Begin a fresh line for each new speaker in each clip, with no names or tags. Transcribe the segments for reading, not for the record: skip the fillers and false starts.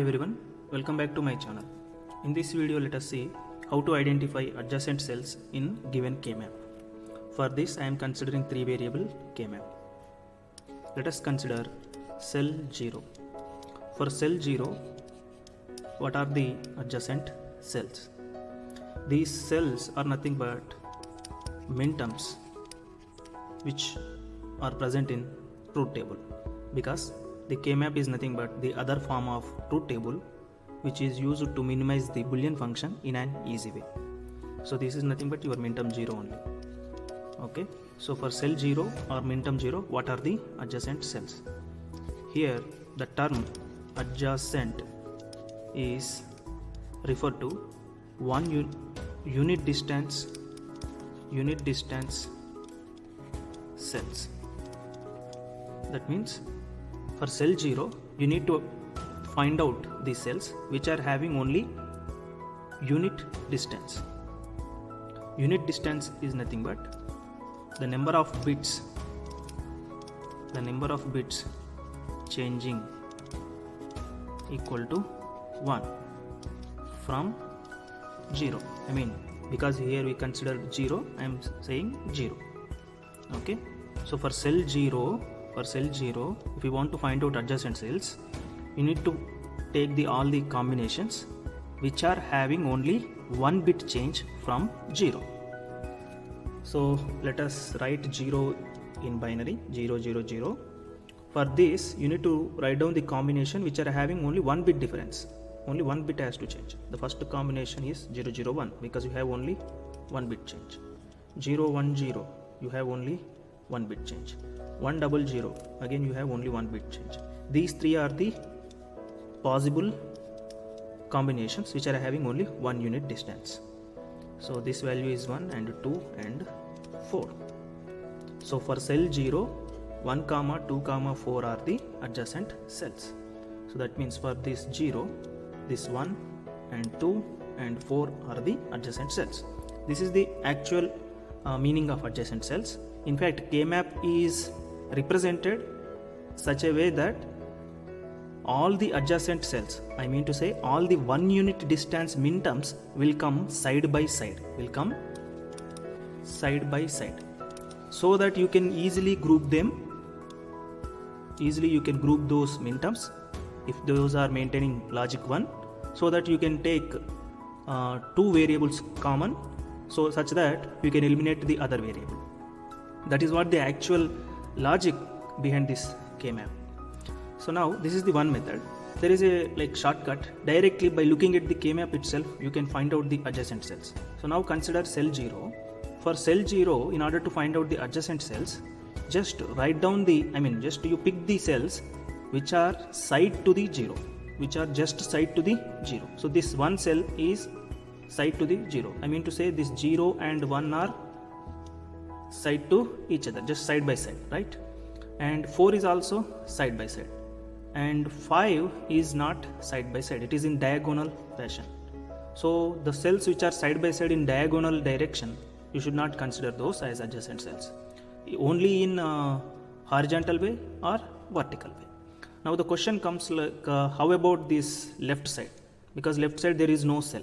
everyone, welcome back to my channel. In this video let us see how to identify adjacent cells in given K-map. For this I am considering 3 variable K-map. Let us consider cell 0. For cell 0, what are the adjacent cells? These cells are nothing but minterms which are present in truth table, because the K-map is nothing but the other form of truth table which is used to minimize the Boolean function in an easy way. So this is nothing but your minterm 0 only. Okay, so for cell 0 or minterm 0, what are the adjacent cells? Here the term adjacent is referred to one unit distance cells. That means for cell 0 you need to find out the cells which are having only unit distance. Unit distance is nothing but the number of bits changing equal to 1 from 0. I mean, because here we consider 0, I am saying 0. Okay, so for cell 0, if you want to find out adjacent cells, you need to take all the combinations which are having only 1 bit change from 0. So let us write 0 in binary, 0 0 0. For this you need to write down the combination which are having only 1 bit difference. Only 1 bit has to change. The first combination is 0 0 1 because you have only 1 bit change. 0 1 0, you have only 1 bit change. 1 0 0, again you have only 1 bit change. These three are the possible combinations which are having only 1 unit distance. So this value is 1 and 2 and 4. So for cell 0, 1 comma 2 comma 4 are the adjacent cells. So that means for this 0, this 1 and 2 and 4 are the adjacent cells. This is the actual meaning of adjacent cells. In fact, K-map is represented such a way that all the adjacent cells, I mean to say all the 1 unit distance minterms will come side by side, so that you can easily group them. Easily you can group those minterms if those are maintaining logic 1, so that you can take 2 variables common, so such that you can eliminate the other variable. That is what the actual logic behind this K-map. So now this is the one method. There is a shortcut. Directly by looking at the K-map itself, you can find out the adjacent cells. So now consider cell 0. For cell 0, in order to find out the adjacent cells, just write down just you pick the cells which are side to the 0, which are just side to the 0. So this one cell is side to the 0. I mean to say this 0 and 1 are side to each other, just side by side, right? And 4 is also side by side, and 5 is not side by side, it is in diagonal fashion. So the cells which are side by side in diagonal direction, you should not consider those as adjacent cells, only in horizontal way or vertical way. Now the question comes how about this left side? Because left side there is no cell.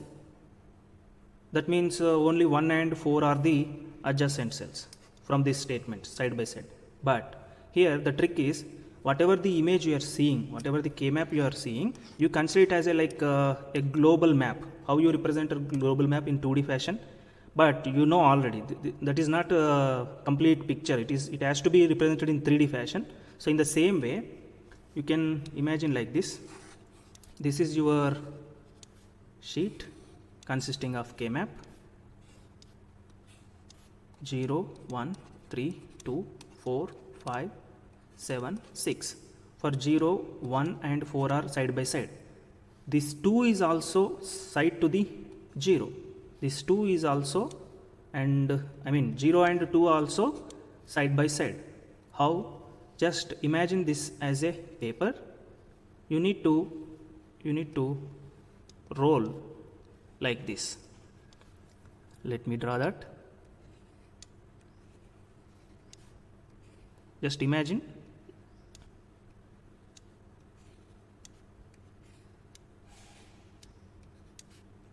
That means only 1 and 4 are the adjacent cells from this statement, side by side. But here the trick is, whatever the image you are seeing, whatever the K-map you are seeing, you consider it as a global map. How you represent a global map in 2D fashion, but you know already that is not a complete picture. It has to be represented in 3D fashion. So in the same way, you can imagine like this. This is your sheet consisting of K-map 0, 1, 3, 2, 4, 5, 7, 6. For 0, 1 and 4 are side by side. This 2 is also side to the 0. This 2 is also, 0 and 2 also side by side. How? Just imagine this as a paper. You need to roll like this. Let me draw that. Just imagine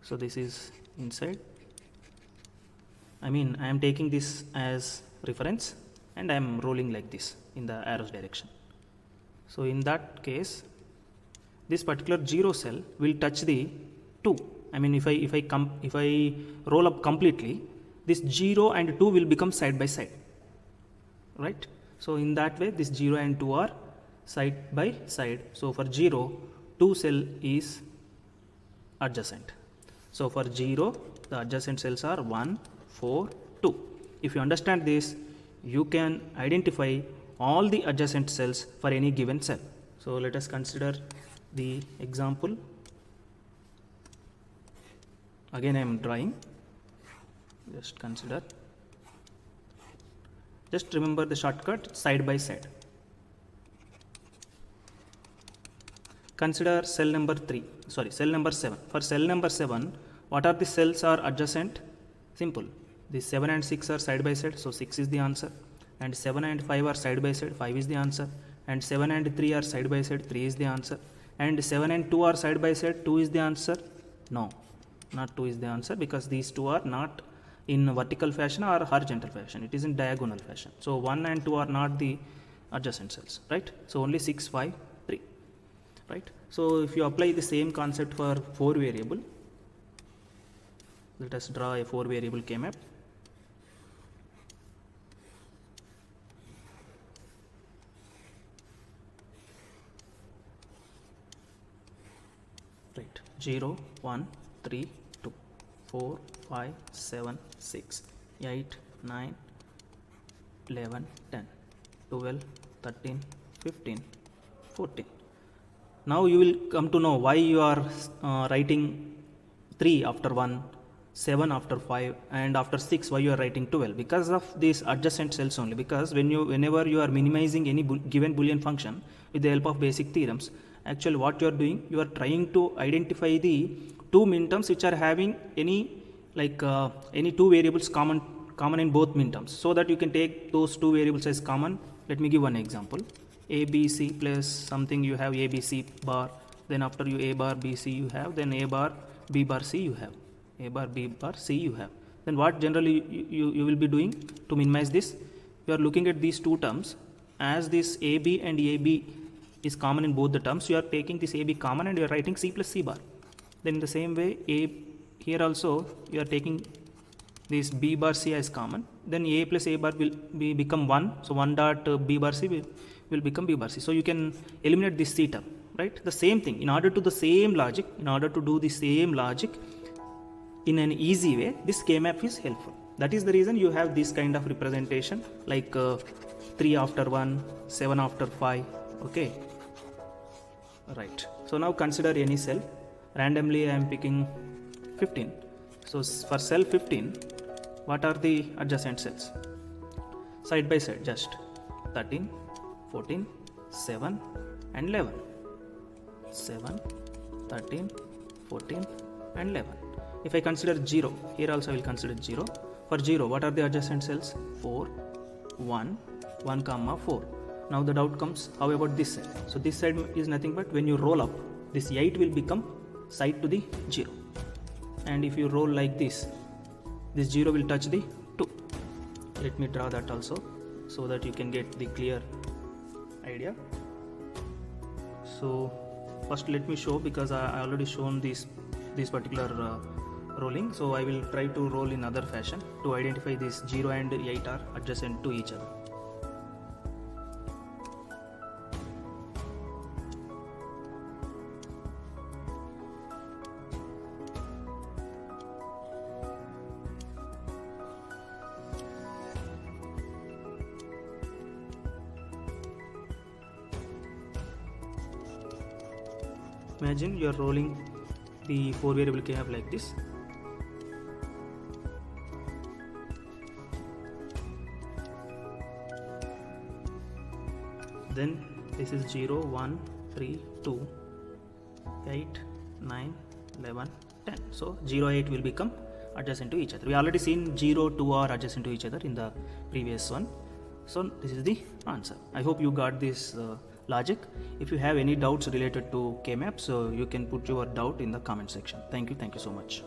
So this is inside. I am taking this as reference and I am rolling like this in the arrow's direction. So in that case, this particular 0 cell will touch the 2. If I roll up completely, this 0 and 2 will become side by side, right? So in that way, this 0 and 2 are side by side. So for 0, 2 cell is adjacent. So for 0, the adjacent cells are 1, 4, 2. If you understand this, you can identify all the adjacent cells for any given cell. So let us consider the example. Again I am drawing. Just consider. Just remember the shortcut side by side. Consider cell number 7. For cell number 7, what are the cells are adjacent? Simple. The 7 and 6 are side by side, so 6 is the answer. And 7 and 5 are side by side, 5 is the answer. And 7 and 3 are side by side, 3 is the answer. And 7 and 2 are side by side, 2 is the answer. No, not 2 is the answer, because these two are not in vertical fashion or horizontal fashion. It is in diagonal fashion. So 1 and 2 are not the adjacent cells, right? So only 6, 5, 3, right? So if you apply the same concept for 4 variable, let us draw a 4 variable K-map. Right, 0, 1, 3, 2, 4, 5, 7, 6, 8, 9, 11, 10, 12, 13, 15, 14. Now you will come to know why you are writing 3 after 1, 7 after 5, and after 6 why you are writing 12, because of these adjacent cells only. Because whenever you are minimizing any given Boolean function with the help of basic theorems, actually what you are doing, you are trying to identify the two minterms which are having any two variables common in both minterms, so that you can take those two variables as common. Let me give one example. A B C plus something, you have A B C bar, then after you A bar B C you have, then A bar B bar C you have, A bar B bar C you have. Then what generally you will be doing to minimize this, you are looking at these two terms as this AB and AB is common in both the terms. You are taking this AB common and you are writing C plus C bar. Then in the same way, here also you are taking this B bar C as common. Then A plus A bar will become 1. So 1 dot B bar C will become B bar C. So you can eliminate this C term, right? The same thing. In order to do the same logic in an easy way, this K-map is helpful. That is the reason you have this kind of representation, like 3 after 1, 7 after 5. Okay. Right. So now consider any cell. Randomly I am picking 15. So for cell 15, what are the adjacent cells? Side by side, just 13, 14, 7 and 11. 7, 13, 14 and 11. If I consider 0, here also I will consider 0. For 0, what are the adjacent cells? 4, 1, 1 comma 4. Now the doubt comes, how about this side? So this side is nothing but when you roll up, this 8 will become side to the 0. And if you roll like this 0 will touch the 2. Let me draw that also, so that you can get the clear idea. So first let me show, because I already shown this particular rolling. So I will try to roll in other fashion to identify this 0 and 8 are adjacent to each other. Imagine you are rolling the 4 variable K-map like this. Then this is 0, 1, 3, 2, 8, 9, 11, 10. So 0, 8 will become adjacent to each other. We already seen 0, 2 are adjacent to each other in the previous one. So this is the answer. I hope you got this logic. If you have any doubts related to K-map, so you can put your doubt in the comment section. Thank you so much.